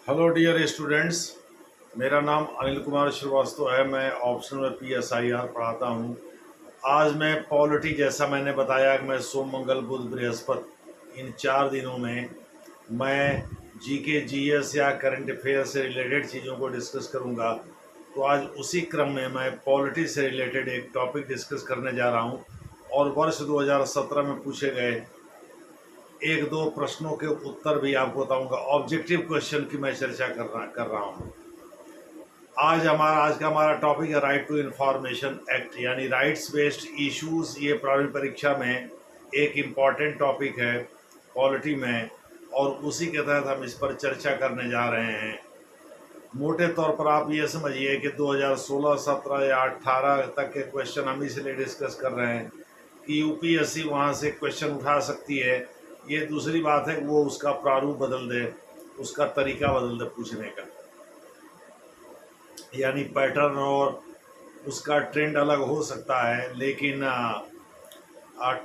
Hello dear students. मेरा नाम अनिल कुमार श्रीवास्तव है। मैं ऑप्शनल में PSIR पढ़ाता हूँ। आज मैं पॉलिटी, जैसा मैंने बताया कि मैं सोम मंगल बुध बृहस्पति इन 4 दिनों में मैं GK GS या करंट अफेयर से रिलेटेड चीज़ों को डिस्कस करूँगा। तो आज उसी क्रम में मैं पॉलिटी से रिलेटेड एक टॉपिक डिस्कस करने जा रहा हूँ और वर्ष 2017 में पूछे गए एक दो प्रश्नों के उत्तर भी आपको बताऊंगा। ऑब्जेक्टिव क्वेश्चन की मैं चर्चा कर रहा हूँ। आज का हमारा टॉपिक है राइट टू इंफॉर्मेशन एक्ट, यानी राइट्स बेस्ड इश्यूज। ये प्रारंभिक परीक्षा में एक इम्पॉर्टेंट टॉपिक है पॉलिटी में, और उसी के तहत हम इस पर चर्चा करने जा रहे हैं। मोटे तौर पर आप ये समझिए कि 2016, 17 या 18 तक के क्वेश्चन हम इसलिए डिस्कस कर रहे हैं कि UPSC वहाँ से क्वेश्चन उठा सकती है। ये दूसरी बात है कि वो उसका प्रारूप बदल दे, उसका तरीका बदल दे पूछने का, यानी पैटर्न और उसका ट्रेंड अलग हो सकता है, लेकिन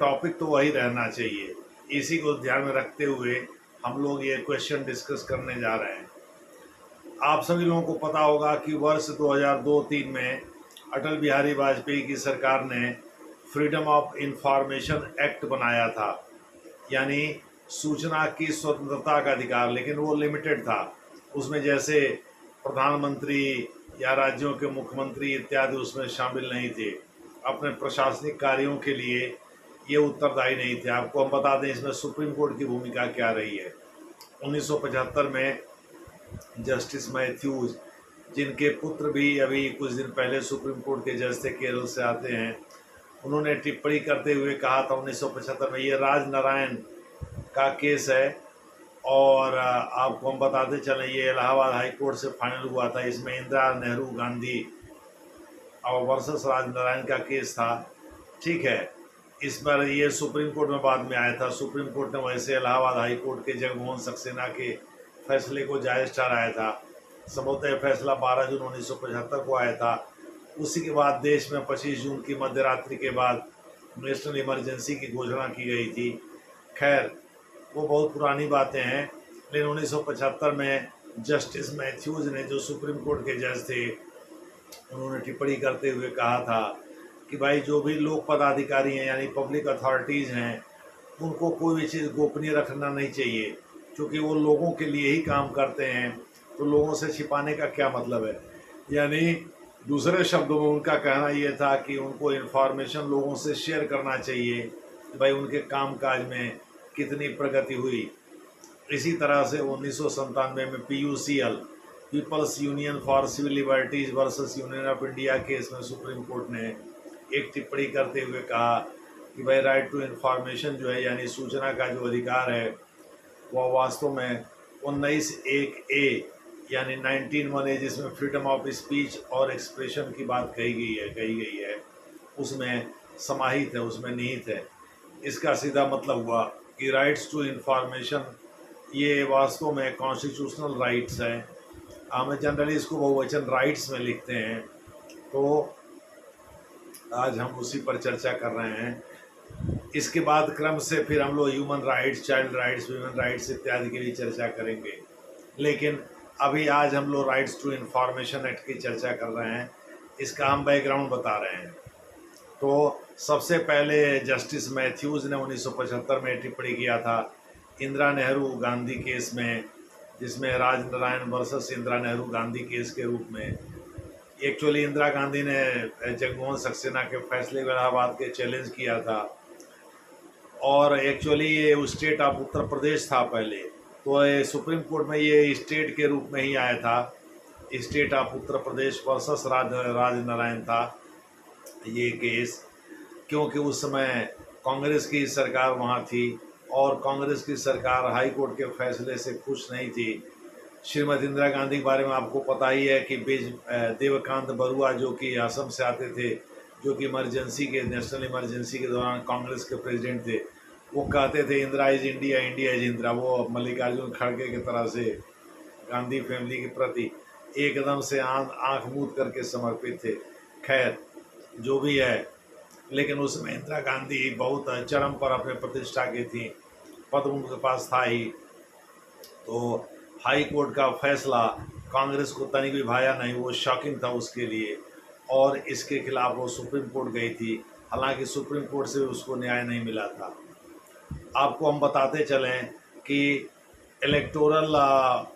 टॉपिक तो वही रहना चाहिए। इसी को ध्यान में रखते हुए हम लोग ये क्वेश्चन डिस्कस करने जा रहे हैं। आप सभी लोगों को पता होगा कि वर्ष 2002-3 में अटल बिहारी वाजपेयी की सरकार ने फ्रीडम ऑफ इंफॉर्मेशन एक्ट बनाया था, यानी सूचना की स्वतंत्रता का अधिकार, लेकिन वो लिमिटेड था। उसमें जैसे प्रधानमंत्री या राज्यों के मुख्यमंत्री इत्यादि उसमें शामिल नहीं थे। अपने प्रशासनिक कार्यों के लिए ये उत्तरदायी नहीं थे। आपको हम बता दें इसमें सुप्रीम कोर्ट की भूमिका क्या रही है। 1975 में जस्टिस मैथ्यूज, जिनके पुत्र भी अभी कुछ दिन पहले सुप्रीम कोर्ट के जज थे, केरल से आते हैं, उन्होंने टिप्पणी करते हुए कहा था 1975 में, ये राजनारायण का केस है और आपको हम बताते चलें ये इलाहाबाद हाई कोर्ट से फाइनल हुआ था। इसमें इंदिरा, नेहरू, गांधी और वर्सेस राजनारायण का केस था। ठीक है, इस पर ये सुप्रीम कोर्ट में बाद में आया था। सुप्रीम कोर्ट ने वैसे इलाहाबाद हाई कोर्ट के जगमोहन सक्सेना के फैसले को जायज़ ठहराया था। संभवतः फैसला 12 जून 1975 को आया था। उसी के बाद देश में 25 जून की मध्यरात्रि के बाद नेशनल इमरजेंसी की घोषणा की गई थी। खैर, वो बहुत पुरानी बातें हैं, लेकिन 1975 में जस्टिस मैथ्यूज ने, जो सुप्रीम कोर्ट के जज थे, उन्होंने टिप्पणी करते हुए कहा था कि भाई जो भी लोक पदाधिकारी हैं यानी पब्लिक अथॉरिटीज़ हैं, उनको कोई भी चीज़ गोपनीय रखना नहीं चाहिए, क्योंकि वो लोगों के लिए ही काम करते हैं। तो लोगों से छिपाने का क्या मतलब है। यानी दूसरे शब्दों में उनका कहना ये था कि उनको इन्फॉर्मेशन लोगों से शेयर करना चाहिए कि भाई उनके कामकाज में कितनी प्रगति हुई। इसी तरह से 1997 में PUCL, People's Union for Civil Liberties versus Union of India case में सुप्रीम कोर्ट ने एक टिप्पणी करते हुए कहा कि भाई राइट टू इन्फॉर्मेशन जो है, यानी सूचना का जो अधिकार है, वह वास्तव में 19(1)(a यानी 19(1)(a, जिसमें फ्रीडम ऑफ स्पीच और एक्सप्रेशन की बात कही गई है, उसमें समाहित है, उसमें निहित है। इसका सीधा मतलब हुआ कि राइट्स टू इन्फॉर्मेशन ये वास्तव में कॉन्स्टिट्यूशनल राइट्स हैं। हम जनरली इसको बहुवचन राइट्स में लिखते हैं। तो आज हम उसी पर चर्चा कर रहे हैं। इसके बाद क्रम से फिर हम लोग human rights, child rights, women rights इत्यादि के लिए चर्चा करेंगे, लेकिन अभी आज हम लोग राइट्स टू इन्फॉर्मेशन एक्ट की चर्चा कर रहे हैं। इसका हम बैकग्राउंड बता रहे हैं। तो सबसे पहले जस्टिस मैथ्यूज ने 1975 में टिप्पणी किया था इंदिरा नेहरू गांधी केस में, जिसमें राजनारायण वर्सेस इंदिरा नेहरू गांधी केस के रूप में। एक्चुअली इंदिरा गांधी ने जगमोहन सक्सेना के फैसले इलाहाबाद के चैलेंज किया था, और एक्चुअली ये स्टेट ऑफ उत्तर प्रदेश था पहले, तो ये सुप्रीम कोर्ट में ये स्टेट के रूप में ही आया था। State of Uttar Pradesh versus Rajnarayan था ये केस, क्योंकि उस समय कांग्रेस की सरकार वहाँ थी और कांग्रेस की सरकार हाई कोर्ट के फैसले से खुश नहीं थी। श्रीमती इंदिरा गांधी के बारे में आपको पता ही है कि देवकांत बरुआ, जो कि असम से आते थे, जो कि नेशनल इमरजेंसी के दौरान कांग्रेस के प्रेसिडेंट थे, वो कहते थे Indira is India, India is Indira. वो मल्लिकार्जुन खड़गे की तरह से गांधी फैमिली के प्रति एकदम से आंख मूंद करके समर्पित थे। खैर, जो भी है, लेकिन उसमें इंदिरा गांधी बहुत चरम पर अपने प्रतिष्ठा की थी, पद उनके पास था ही। तो हाई कोर्ट का फैसला कांग्रेस को तनिक भी भाया नहीं, वो शॉकिंग था उसके लिए, और इसके खिलाफ वो सुप्रीम कोर्ट गई थी। हालांकि सुप्रीम कोर्ट से उसको न्याय नहीं मिला था। आपको हम बताते चलें कि इलेक्टोरल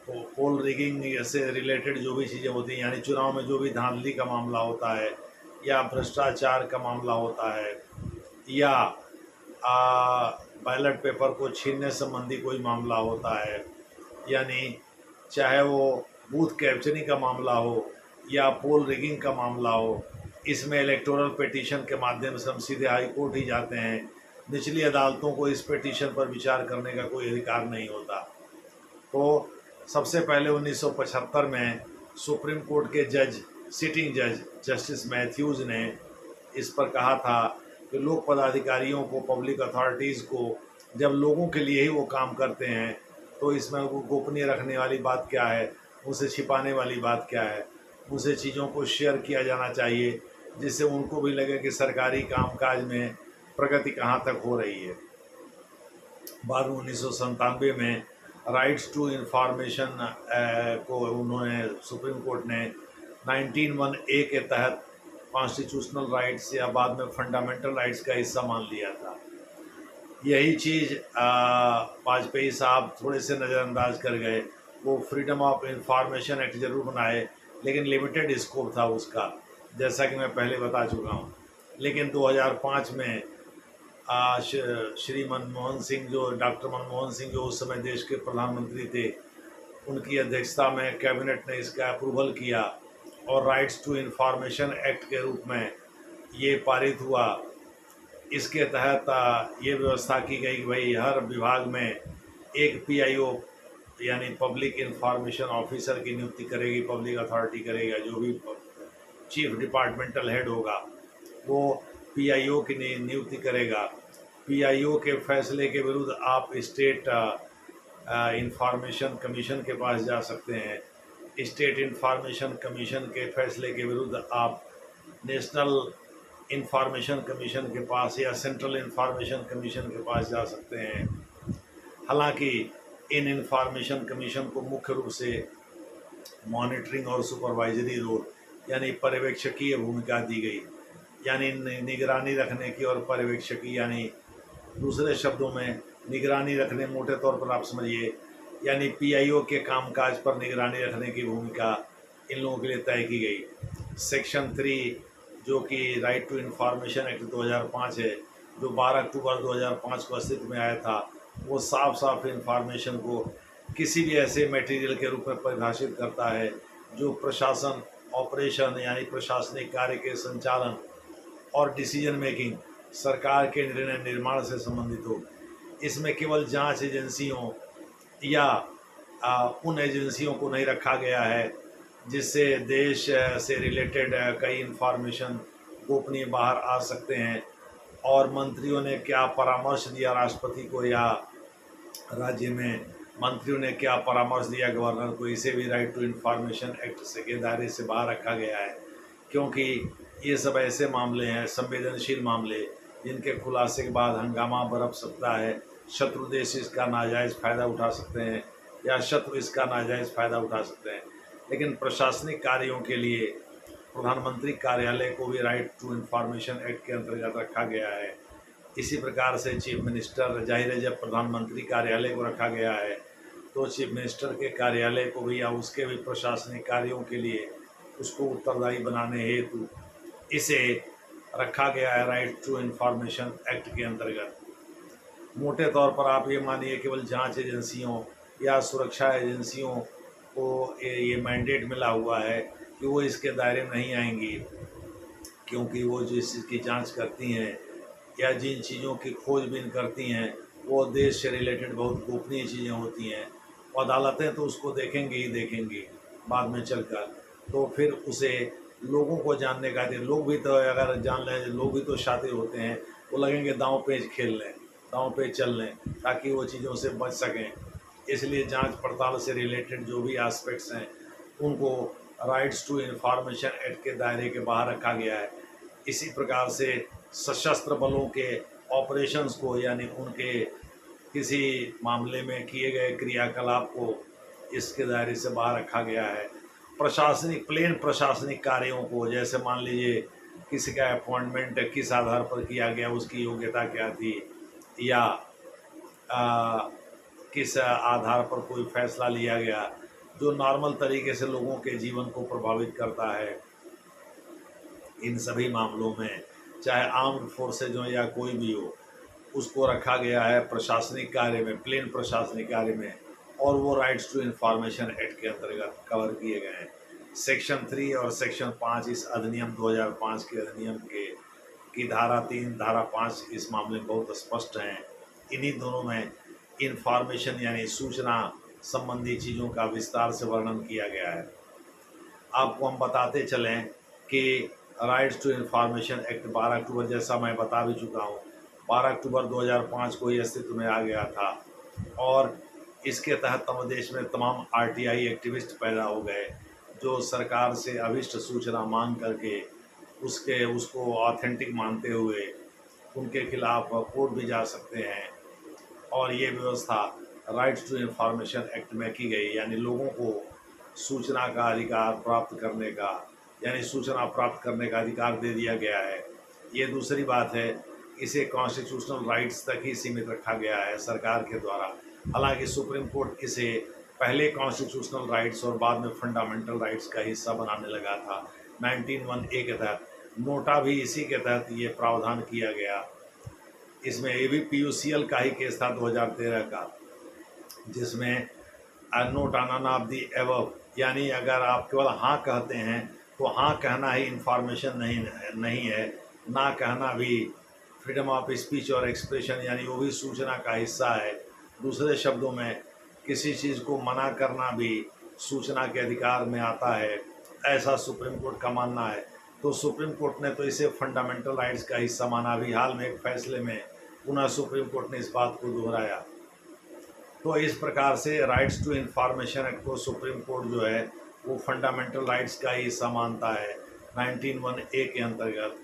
पोल रिगिंग से रिलेटेड जो भी चीज़ें होती हैं, यानी चुनाव में जो भी धांधली का मामला होता है या भ्रष्टाचार का मामला होता है या बैलेट पेपर को छीनने संबंधी कोई मामला होता है, यानी चाहे वो बूथ कैप्चरिंग का मामला हो या पोल रिगिंग का मामला हो, इसमें इलेक्टोरल पिटीशन के माध्यम से हम सीधे हाई कोर्ट ही जाते हैं। निचली अदालतों को इस पिटीशन पर विचार करने का कोई अधिकार नहीं होता। तो सबसे पहले 1975 में सुप्रीम कोर्ट के जज, सिटिंग जज जस्टिस मैथ्यूज़ ने इस पर कहा था कि लोक पदाधिकारियों को, पब्लिक अथॉरिटीज़ को, जब लोगों के लिए ही वो काम करते हैं तो इसमें वो गोपनीय रखने वाली बात क्या है, उसे छिपाने वाली बात क्या है। उसे चीज़ों को शेयर किया जाना चाहिए जिससे उनको भी लगे कि सरकारी कामकाज में प्रगति कहाँ तक हो रही है। बाद में 1997 में राइट्स टू इंफॉर्मेशन को उन्होंने, सुप्रीम कोर्ट ने 19(1)(a) के तहत कॉन्स्टिट्यूशनल राइट्स या बाद में फंडामेंटल राइट्स का हिस्सा मान लिया था। यही चीज़ वाजपेयी साहब थोड़े से नज़रअंदाज कर गए। वो फ्रीडम ऑफ इंफॉर्मेशन एक्ट जरूर बनाए, लेकिन लिमिटेड स्कोप था उसका, जैसा कि मैं पहले बता चुका हूँ। लेकिन 2005 में श्री मनमोहन सिंह, जो डॉक्टर मनमोहन सिंह जो उस समय देश के प्रधानमंत्री थे, उनकी अध्यक्षता में कैबिनेट ने इसका अप्रूवल किया और राइट्स टू इंफॉर्मेशन एक्ट के रूप में ये पारित हुआ। इसके तहत ये व्यवस्था की गई कि भाई हर विभाग में एक पीआईओ यानी पब्लिक इंफॉर्मेशन ऑफिसर की नियुक्ति करेगी, पब्लिक अथॉरिटी करेगा। जो भी चीफ डिपार्टमेंटल हेड होगा वो पीआईओ की नियुक्ति करेगा। पीआईओ के फैसले के विरुद्ध आप स्टेट इंफॉर्मेशन कमीशन के पास जा सकते हैं। स्टेट इंफॉर्मेशन कमीशन के फैसले के विरुद्ध आप नेशनल इंफॉर्मेशन कमीशन के पास या सेंट्रल इंफॉर्मेशन कमीशन के पास जा सकते हैं। हालांकि इन इंफॉर्मेशन कमीशन को मुख्य रूप से मॉनिटरिंग और सुपरवाइजरी रोल यानी पर्यवेक्षकीय भूमिका दी गई, यानी निगरानी रखने की और पर्यवेक्षकी, यानी दूसरे शब्दों में निगरानी रखने, मोटे तौर पर आप समझिए, यानी पीआईओ के कामकाज पर निगरानी रखने की भूमिका इन लोगों के लिए तय की गई। सेक्शन 3 जो कि राइट टू इंफॉर्मेशन एक्ट 2005 है, जो 12 अक्टूबर 2005 को अस्तित्व में आया था, वो साफ साफ इंफॉर्मेशन को किसी भी ऐसे मटेरियल के रूप में परिभाषित करता है जो प्रशासन, ऑपरेशन यानी प्रशासनिक कार्य के संचालन और डिसीजन मेकिंग, सरकार के निर्णय निर्माण से संबंधित हो। इसमें केवल जांच एजेंसियों या उन एजेंसियों को नहीं रखा गया है जिससे देश से रिलेटेड कई इंफॉर्मेशन गोपनीय बाहर आ सकते हैं, और मंत्रियों ने क्या परामर्श दिया राष्ट्रपति को या राज्य में मंत्रियों ने क्या परामर्श दिया गवर्नर को, इसे भी राइट टू इंफॉर्मेशन एक्ट से के दायरे से बाहर रखा गया है। क्योंकि ये सब ऐसे मामले हैं, संवेदनशील मामले, जिनके खुलासे के बाद हंगामा बरप सकता है, शत्रु देश इसका नाजायज़ फ़ायदा उठा सकते हैं या शत्रु इसका नाजायज़ फ़ायदा उठा सकते हैं। लेकिन प्रशासनिक कार्यों के लिए प्रधानमंत्री कार्यालय को भी राइट टू इंफॉर्मेशन एक्ट के अंतर्गत रखा गया है। इसी प्रकार से चीफ मिनिस्टर, जाहिर है जब प्रधानमंत्री कार्यालय को रखा गया है तो चीफ मिनिस्टर के कार्यालय को भी या उसके भी प्रशासनिक कार्यों के लिए उसको उत्तरदायी बनाने हेतु इसे रखा गया है राइट टू इंफॉर्मेशन एक्ट के अंतर्गत। मोटे तौर पर आप ये मानिए केवल जांच एजेंसियों या सुरक्षा एजेंसियों को ये मैंडेट मिला हुआ है कि वो इसके दायरे में नहीं आएंगी, क्योंकि वो जिस चीज़ की जांच करती हैं या जिन चीज़ों की खोजबीन करती हैं वो देश से रिलेटेड बहुत गोपनीय चीज़ें होती हैं। अदालतें तो उसको देखेंगी ही देखेंगी बाद में चलकर, तो फिर उसे लोगों को जानने का दे। लोग भी तो अगर जान लें, लोग भी तो शातिर होते हैं, वो लगेंगे दांव पेच खेल लें, दांव पेच चल लें ताकि वो चीज़ों से बच सकें। इसलिए जांच पड़ताल से रिलेटेड जो भी एस्पेक्ट्स हैं उनको राइट्स टू इंफॉर्मेशन एक्ट के दायरे के बाहर रखा गया है। इसी प्रकार से सशस्त्र बलों के ऑपरेशंस को, यानी उनके किसी मामले में किए गए क्रियाकलाप को इसके दायरे से बाहर रखा गया है। प्रशासनिक प्लेन प्रशासनिक कार्यों को, जैसे मान लीजिए किसी का अपॉइंटमेंट किस आधार पर किया गया, उसकी योग्यता क्या थी, या आ, किस आधार पर कोई फैसला लिया गया जो नॉर्मल तरीके से लोगों के जीवन को प्रभावित करता है, इन सभी मामलों में चाहे आर्म्ड फोर्सेज हो या कोई भी हो, उसको रखा गया है प्रशासनिक कार्य में, प्लेन प्रशासनिक कार्य में, और वो राइट्स टू इंफॉर्मेशन एक्ट के अंतर्गत कवर किए गए हैं। सेक्शन 3 और सेक्शन 5 इस अधिनियम 2005 के अधिनियम के की धारा 3 धारा 5 इस मामले में बहुत स्पष्ट हैं। इन्हीं दोनों में इंफॉर्मेशन यानी सूचना संबंधी चीज़ों का विस्तार से वर्णन किया गया है। आपको हम बताते चलें कि राइट्स टू इंफॉर्मेशन एक्ट 12 अक्टूबर, जैसा मैं बता भी चुका हूँ, 12 अक्टूबर 2005 को ये अस्तित्व में आ गया था, और इसके तहत देश में तमाम आरटीआई एक्टिविस्ट पैदा हो गए जो सरकार से अभिष्ट सूचना मांग करके उसको ऑथेंटिक मानते हुए उनके खिलाफ कोर्ट भी जा सकते हैं। और ये व्यवस्था राइट्स टू इंफॉर्मेशन एक्ट में की गई, यानी लोगों को सूचना का अधिकार प्राप्त करने का, यानी सूचना प्राप्त करने का अधिकार दे दिया गया है। ये दूसरी बात है, इसे कॉन्स्टिट्यूशनल राइट्स तक ही सीमित रखा गया है सरकार के द्वारा। हालांकि सुप्रीम कोर्ट इसे पहले कॉन्स्टिट्यूशनल राइट्स और बाद में फंडामेंटल राइट्स का हिस्सा बनाने लगा था 1901 के तहत। नोटा भी इसी के तहत ये प्रावधान किया गया। इसमें ये भी पीयूसीएल का ही केस था 2013 का, जिसमें note none of the above, यानी अगर आप केवल हाँ कहते हैं तो हाँ कहना ही इंफॉर्मेशन नहीं है, ना कहना भी फ्रीडम ऑफ स्पीच और एक्सप्रेशन, यानी वो भी सूचना का हिस्सा है। दूसरे शब्दों में किसी चीज़ को मना करना भी सूचना के अधिकार में आता है, ऐसा सुप्रीम कोर्ट का मानना है। तो सुप्रीम कोर्ट ने तो इसे फंडामेंटल राइट्स का हिस्सा माना। भी हाल में एक फैसले में पुनः सुप्रीम कोर्ट ने इस बात को दोहराया। तो इस प्रकार से राइट्स टू इंफॉर्मेशन एक्ट को सुप्रीम कोर्ट जो है वो फंडामेंटल राइट्स का ही हिस्सा मानता है 1901 के अंतर्गत।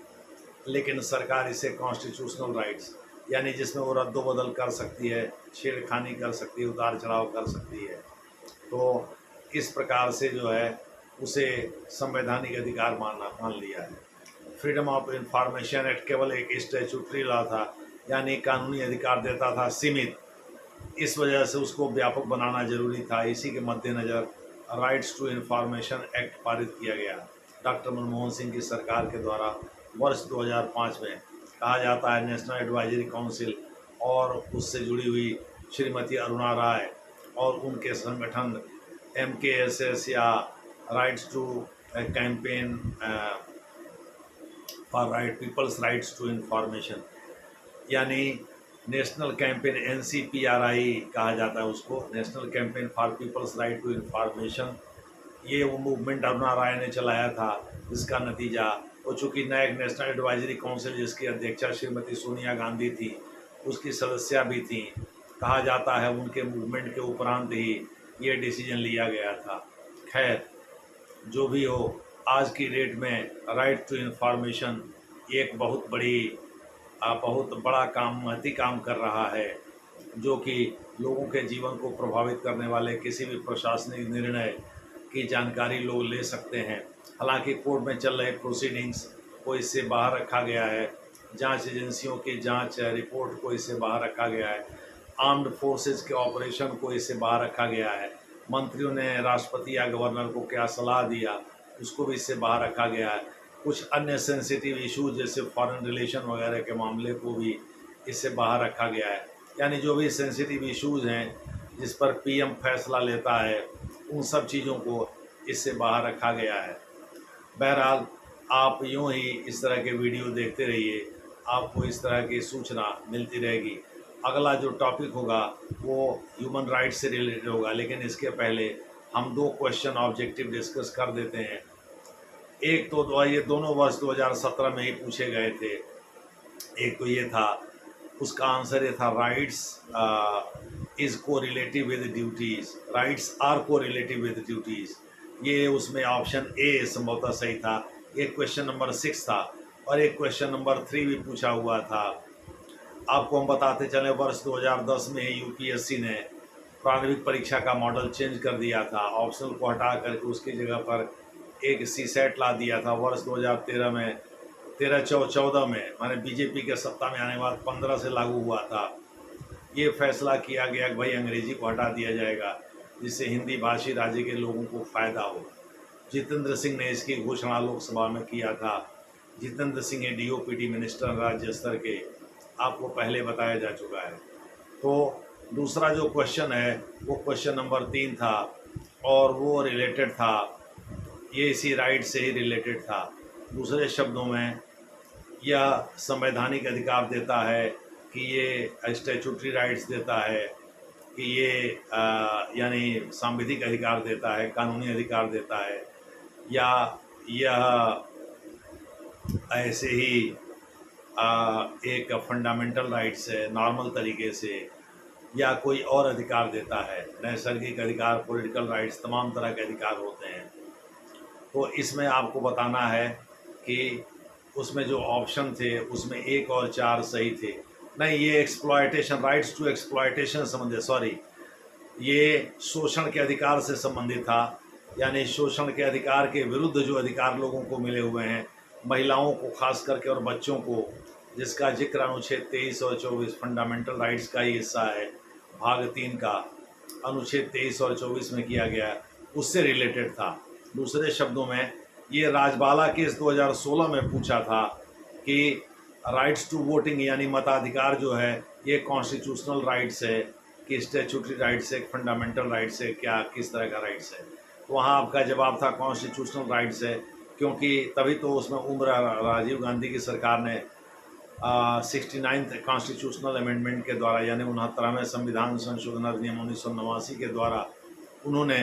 लेकिन सरकार इसे कॉन्स्टिट्यूशनल राइट्स, यानी जिसमें वो रद्दो बदल कर सकती है, छेड़खानी कर सकती है, उतार चढ़ाव कर सकती है, तो इस प्रकार से जो है उसे संवैधानिक अधिकार मान लिया है। फ्रीडम ऑफ इंफॉर्मेशन एक्ट केवल एक स्टैट्यूटरी लॉ था, यानी कानूनी अधिकार देता था सीमित। इस वजह से उसको व्यापक बनाना जरूरी था। इसी के मद्देनज़र राइट्स टू इंफॉर्मेशन एक्ट पारित किया गया डॉक्टर मनमोहन सिंह की सरकार के द्वारा वर्ष 2005 में। कहा जाता है नेशनल एडवाइजरी काउंसिल और उससे जुड़ी हुई श्रीमती अरुणा राय और उनके संगठन MKSS या rights to campaign for people's rights to information, यानी नेशनल कैंपेन NCPRI कहा जाता है उसको, national campaign for people's right to information. ये वो मूवमेंट अरुणा राय ने चलाया था, जिसका नतीजा वो चूँकि नया नेशनल एडवाइजरी काउंसिल जिसकी अध्यक्षा श्रीमती सोनिया गांधी थी, उसकी सदस्या भी थी। कहा जाता है उनके मूवमेंट के उपरांत ही ये डिसीजन लिया गया था। खैर जो भी हो, आज की डेट में राइट टू इंफॉर्मेशन एक बहुत बड़ा महती काम कर रहा है, जो कि लोगों के जीवन को प्रभावित करने वाले किसी भी प्रशासनिक निर्णय की जानकारी लोग ले सकते हैं। हालांकि कोर्ट में चल रहे प्रोसीडिंग्स को इससे बाहर रखा गया है, जांच एजेंसियों की जांच रिपोर्ट को इससे बाहर रखा गया है, आर्म्ड फोर्सेस के ऑपरेशन को इससे बाहर रखा गया है, मंत्रियों ने राष्ट्रपति या गवर्नर को क्या सलाह दिया उसको भी इससे बाहर रखा गया है। कुछ अन्य सेंसिटिव इशूज जैसे फॉरेन रिलेशन वगैरह के मामले को भी इससे बाहर रखा गया है। यानी जो भी सेंसिटिव इशूज़ हैं जिस पर PM फैसला लेता है, उन सब चीज़ों को इससे बाहर रखा गया है। बहरहाल आप यूँ ही इस तरह के वीडियो देखते रहिए, आपको इस तरह की सूचना मिलती रहेगी। अगला जो टॉपिक होगा वो ह्यूमन राइट्स से रिलेटेड होगा, लेकिन इसके पहले हम 2 क्वेश्चन ऑब्जेक्टिव डिस्कस कर देते हैं। एक तो ये दोनों वर्ष 2017 में ही पूछे गए थे। एक तो ये था, उसका आंसर ये था rights is correlative with duties, rights are correlative with duties. ये उसमें ऑप्शन A संभवतः सही था। एक क्वेश्चन नंबर 6 था और एक क्वेश्चन नंबर 3 भी पूछा हुआ था। आपको हम बताते चले, वर्ष 2010 में UPSC ने प्रारंभिक परीक्षा का मॉडल चेंज कर दिया था, ऑप्शनल को हटा करके उसकी जगह पर एक सीसेट ला दिया था वर्ष 2013 में, 13-14 में, माने बीजेपी के सत्ता में आने के बाद 15 से लागू हुआ था। ये फैसला किया गया कि भाई अंग्रेजी को हटा दिया जाएगा जिससे हिंदी भाषी राज्य के लोगों को फ़ायदा हो। जितेंद्र सिंह ने इसकी घोषणा लोकसभा में किया था। जितेंद्र सिंह है डीओपीटी मिनिस्टर राज्य स्तर के, आपको पहले बताया जा चुका है। तो दूसरा जो क्वेश्चन है वो क्वेश्चन नंबर 3 था और वो रिलेटेड था, ये इसी राइट से ही रिलेटेड था। दूसरे शब्दों में यह संवैधानिक अधिकार देता है कि ये स्टैट्यूटरी राइट्स देता है कि ये यानी सांविधिक अधिकार देता है, कानूनी अधिकार देता है, या यह ऐसे ही एक फंडामेंटल राइट्स है नॉर्मल तरीके से, या कोई और अधिकार देता है। नैसर्गिक अधिकार, पॉलिटिकल राइट्स, तमाम तरह के अधिकार होते हैं। तो इसमें आपको बताना है कि उसमें जो ऑप्शन थे उसमें 1 और 4 सही थे। नहीं, ये एक्सप्लॉयटेशन, राइट्स टू एक्सप्लॉयटेशन संबंधित, सॉरी, ये शोषण के अधिकार से संबंधित था, यानी शोषण के अधिकार के विरुद्ध जो अधिकार लोगों को मिले हुए हैं, महिलाओं को खास करके और बच्चों को, जिसका जिक्र अनुच्छेद 23 और 24 फंडामेंटल राइट्स का ही हिस्सा है, भाग 3 का अनुच्छेद 23 और 24 में किया गया, उससे रिलेटेड था। दूसरे शब्दों में ये राजबाला केस 2016 में पूछा था कि राइट्स टू वोटिंग यानी मताधिकार जो है ये कॉन्स्टिट्यूशनल राइट्स है कि स्टैट्यूटरी राइट्स है, फंडामेंटल राइट्स है, क्या किस तरह का राइट्स है। तो वहाँ आपका जवाब था कॉन्स्टिट्यूशनल राइट्स है, क्योंकि तभी तो उसमें उम्र राजीव गांधी की सरकार ने 69th कॉन्स्टिट्यूशनल अमेंडमेंट के द्वारा यानी 69वें संविधान संशोधन अधिनियम 1989 के द्वारा उन्होंने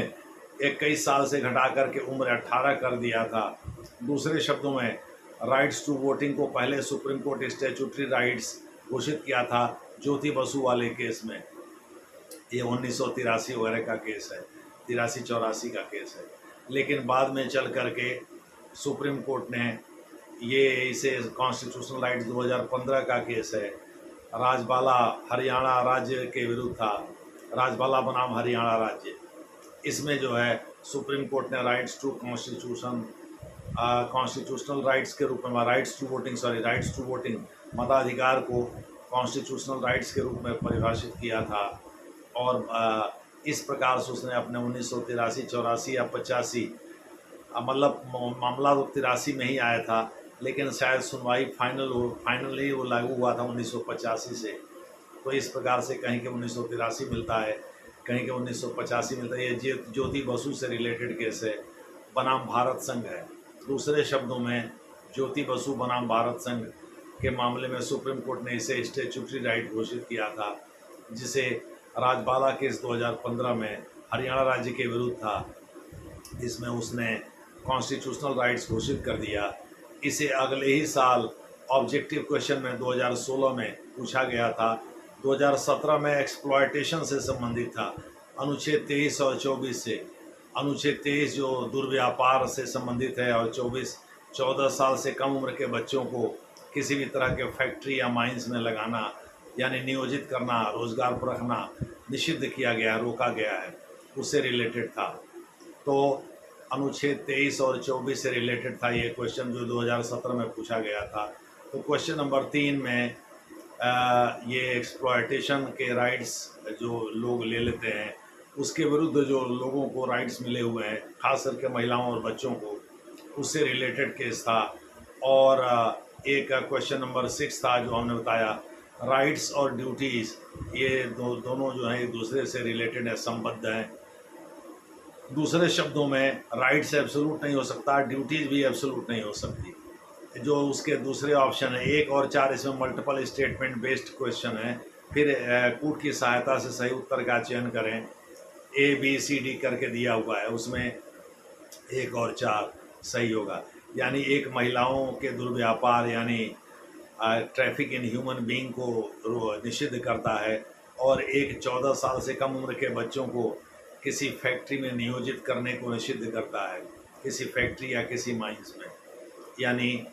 21 साल से घटा करके उम्र 18 कर दिया था। दूसरे शब्दों में राइट्स टू वोटिंग को पहले सुप्रीम कोर्ट स्टैट्यूटरी राइट्स घोषित किया था ज्योति बसु वाले केस में, ये 1983 वगैरह का केस है, 83-84 का केस है। लेकिन बाद में चल करके सुप्रीम कोर्ट ने ये इसे कॉन्स्टिट्यूशनल राइट्स 2015 का केस है, राजबाला हरियाणा राज्य के विरुद्ध था, राजबाला बनाम हरियाणा राज्य। इसमें जो है सुप्रीम कोर्ट ने राइट्स टू कॉन्स्टिट्यूशनल राइट्स के रूप में राइट्स टू वोटिंग मताधिकार को कॉन्स्टिट्यूशनल राइट्स के रूप में परिभाषित किया था। और इस प्रकार से उसने अपने 1983, 84 या 85, मतलब मामला तो 83 में ही आया था, लेकिन शायद सुनवाई फाइनली वो लागू हुआ था 1985 से। तो इस प्रकार से कहीं के 1983 मिलता है, कहीं के 1985 मिलता है। ये ज्योति बसु से रिलेटेड केस है, बनाम भारत संघ है। दूसरे शब्दों में ज्योति बसु बनाम भारत संघ के मामले में सुप्रीम कोर्ट ने इसे स्टैट्यूटरी राइट घोषित किया था, जिसे राजबाला केस 2015 में हरियाणा राज्य के विरुद्ध था, इसमें उसने कॉन्स्टिट्यूशनल राइट्स घोषित कर दिया। इसे अगले ही साल ऑब्जेक्टिव क्वेश्चन में 2016 में पूछा गया था। 2017 में एक्सप्लॉयटेशन से संबंधित था, अनुच्छेद 23 और 24 से। अनुच्छेद 23 जो दुर्व्यापार से संबंधित है और 24 14 साल से कम उम्र के बच्चों को किसी भी तरह के फैक्ट्री या माइंस में लगाना यानी नियोजित करना, रोजगार पर रखना निषिद्ध किया गया, रोका गया है, उससे रिलेटेड था। तो अनुच्छेद 23 और 24 से रिलेटेड था ये क्वेश्चन जो 2017 में पूछा गया था। तो क्वेश्चन नंबर 3 में ये एक्सप्लॉयटेशन के राइट्स जो लोग ले लेते हैं उसके विरुद्ध जो लोगों को राइट्स मिले हुए हैं, खास करके महिलाओं और बच्चों को, उससे रिलेटेड केस था। और एक क्वेश्चन नंबर 6 था जो हमने बताया, राइट्स और ड्यूटीज़ ये दोनों जो हैं एक दूसरे से रिलेटेड है, संबद्ध हैं। दूसरे शब्दों में राइट्स एब्सोल्यूट नहीं हो सकता, ड्यूटीज़ भी एब्सोल्यूट नहीं हो सकती। जो उसके दूसरे ऑप्शन है 1 और 4, इसमें मल्टीपल स्टेटमेंट बेस्ड क्वेश्चन है। फिर कूट की सहायता से सही उत्तर का चयन करें, ABCD करके दिया हुआ है, उसमें 1 और 4 सही होगा। यानी एक महिलाओं के दुर्व्यापार यानी ट्रैफिक इन ह्यूमन बीइंग को निषिद्ध करता है, और एक 14 साल से कम उम्र के बच्चों को किसी फैक्ट्री में नियोजित करने को निषिद्ध करता है, किसी फैक्ट्री या किसी माइंस में, यानी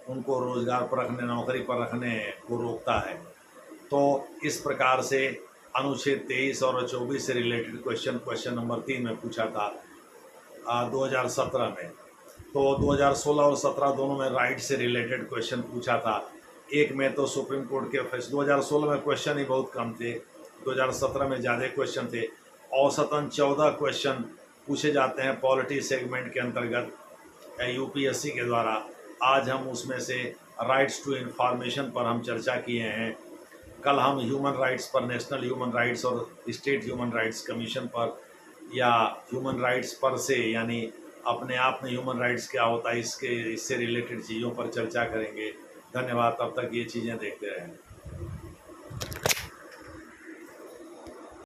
उनको रोज़गार पर रखने, नौकरी पर रखने को रोकता है। तो इस प्रकार से अनुच्छेद 23 और 24 से रिलेटेड क्वेश्चन नंबर 3 में पूछा था 2017 में। तो 2016 और 17 दोनों में राइट से रिलेटेड क्वेश्चन पूछा था। एक में तो सुप्रीम कोर्ट के फैसले, 2016 में क्वेश्चन ही बहुत कम थे, 2017 में ज़्यादा क्वेश्चन थे। औसतन 14 क्वेश्चन पूछे जाते हैं पॉलिटी सेगमेंट के अंतर्गत यूपीएससी के द्वारा। आज हम उसमें से राइट्स टू इंफॉर्मेशन पर हम चर्चा किए हैं। कल हम ह्यूमन राइट्स पर, नेशनल ह्यूमन राइट्स और स्टेट ह्यूमन राइट्स कमीशन पर, या ह्यूमन राइट्स पर से यानी अपने आप में ह्यूमन राइट्स क्या होता है इससे रिलेटेड चीज़ों पर चर्चा करेंगे। धन्यवाद। तब तक ये चीज़ें देखते रहें।